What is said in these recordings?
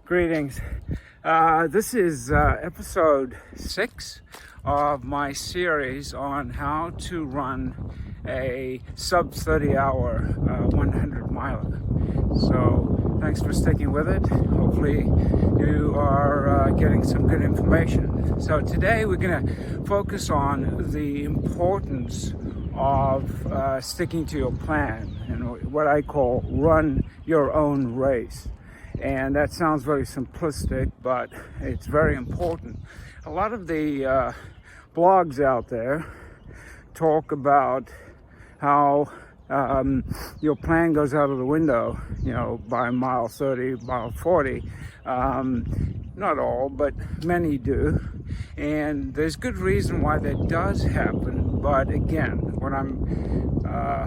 Greetings. This is episode 6 of my series on how to run a sub 30 hour 100 miler. So thanks for sticking with it. Hopefully you are getting some good information. So today we're going to focus on the importance of sticking to your plan and what I call run your own race. And that sounds very simplistic, but it's very important. A lot of the blogs out there talk about how your plan goes out of the window, by mile 30, mile 40. Not all, but many do. And there's good reason why that does happen. But again, what I'm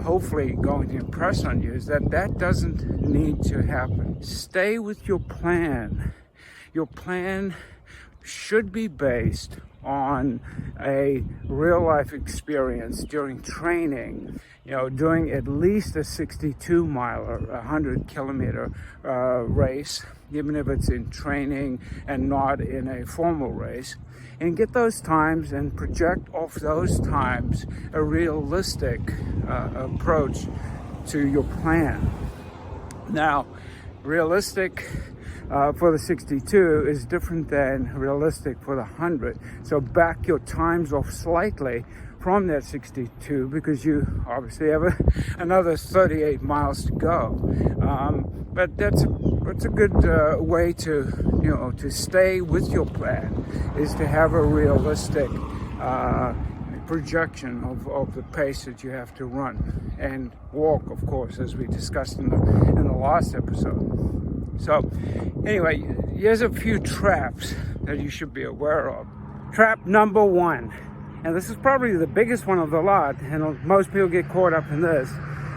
hopefully going to impress on you is that doesn't need to happen. Stay with your plan. Your plan should be based on a real life experience during training, doing at least a 62 mile or 100 kilometer race, even if it's in training and not in a formal race, and get those times and project off those times a realistic approach to your plan. Now, realistic for the 62 is different than realistic for the 100. So back your times off slightly from that 62 because you obviously have another 38 miles to go. But that's a good way to stay with your plan, is to have a realistic projection of the pace that you have to run and walk, of course, as we discussed in the last episode. So anyway, here's a few traps that you should be aware of. Trap number 1, and this is probably the biggest one of the lot, and most people get caught up in this,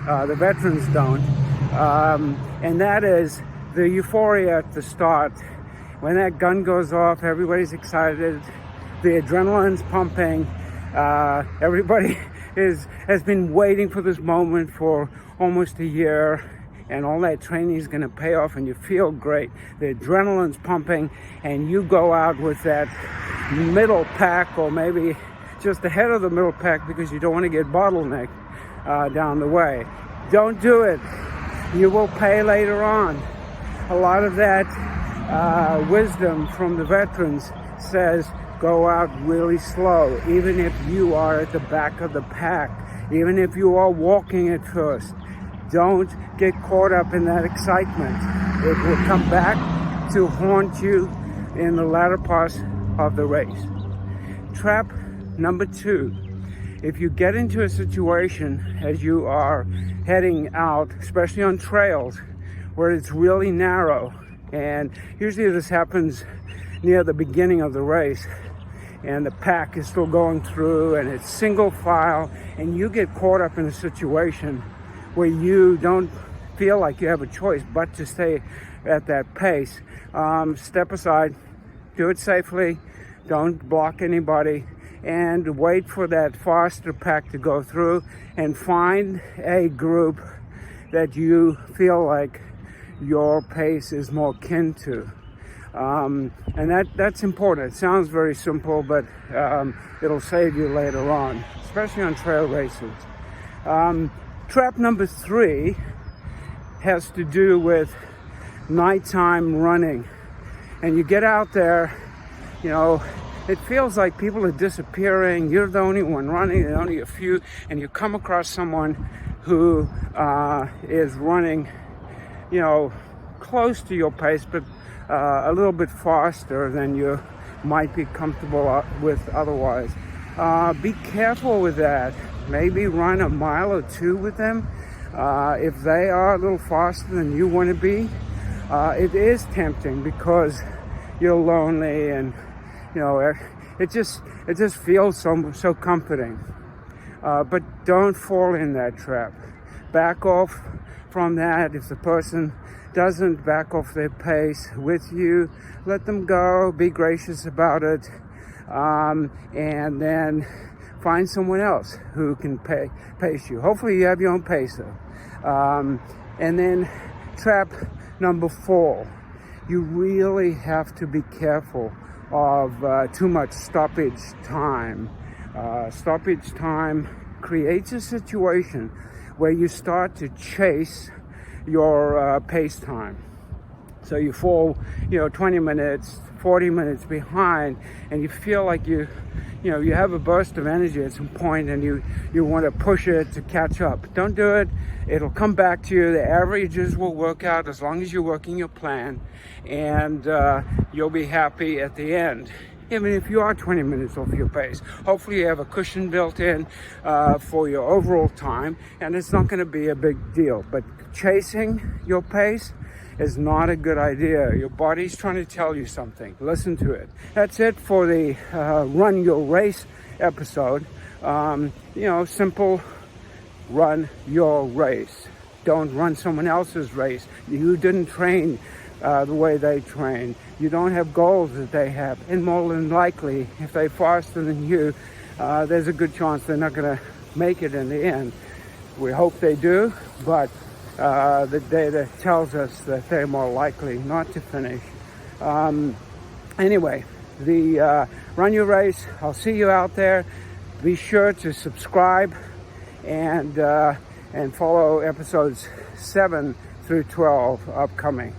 the veterans don't, and that is the euphoria at the start. When that gun goes off, everybody's excited, the adrenaline's pumping, everybody has been waiting for this moment for almost a year, and all that training is going to pay off, and you feel great. The adrenaline's pumping, and you go out with that middle pack, or maybe just ahead of the middle pack, because you don't want to get bottlenecked down the way. Don't do it. You will pay later on. A lot of that wisdom from the veterans says go out really slow, even if you are at the back of the pack, even if you are walking at first. Don't get caught up in that excitement. It will come back to haunt you in the latter parts of the race. Trap number 2. If you get into a situation as you are heading out, especially on trails, where it's really narrow, and usually this happens near the beginning of the race, and the pack is still going through, and it's single file, and you get caught up in a situation where you don't feel like you have a choice but to stay at that pace. Step aside, do it safely, don't block anybody, and wait for that faster pack to go through, and find a group that you feel like your pace is more kin to. And that's important. It sounds very simple, but it'll save you later on, especially on trail races. Trap number 3 has to do with nighttime running. And you get out there, it feels like people are disappearing. You're the only one running, and only a few, and you come across someone who is running, close to your pace, but a little bit faster than you might be comfortable with otherwise. Be careful with that. Maybe run a mile or 2 with them. If they are a little faster than you want to be, it is tempting because you're lonely, and it just feels so comforting. But don't fall in that trap. Back off from that. If the person doesn't back off their pace with you, let them go. Be gracious about it, and then find someone else who can pace you. Hopefully you have your own pacer. And then trap number 4 you really have to be careful of too much stoppage time. Stoppage time creates a situation where you start to chase your pace time. So you fall, 20 minutes, 40 minutes behind, and you feel like you have a burst of energy at some point, and you want to push it to catch up. Don't do it. It'll come back to you. The averages will work out as long as you're working your plan, and you'll be happy at the end. Even if you are 20 minutes off your pace, hopefully you have a cushion built in for your overall time, and it's not going to be a big deal. But chasing your pace is not a good idea. Your body's trying to tell you something. Listen to it. That's it for the Run Your Race episode. Simple, run your race. Don't run someone else's race. You didn't train the way they train. You don't have goals that they have. And more than likely, if they're faster than you, there's a good chance they're not going to make it in the end. We hope they do, but the data tells us that they're more likely not to finish. Anyway, the Run Your Race. I'll see you out there. Be sure to subscribe and follow episodes 7 through 12 upcoming.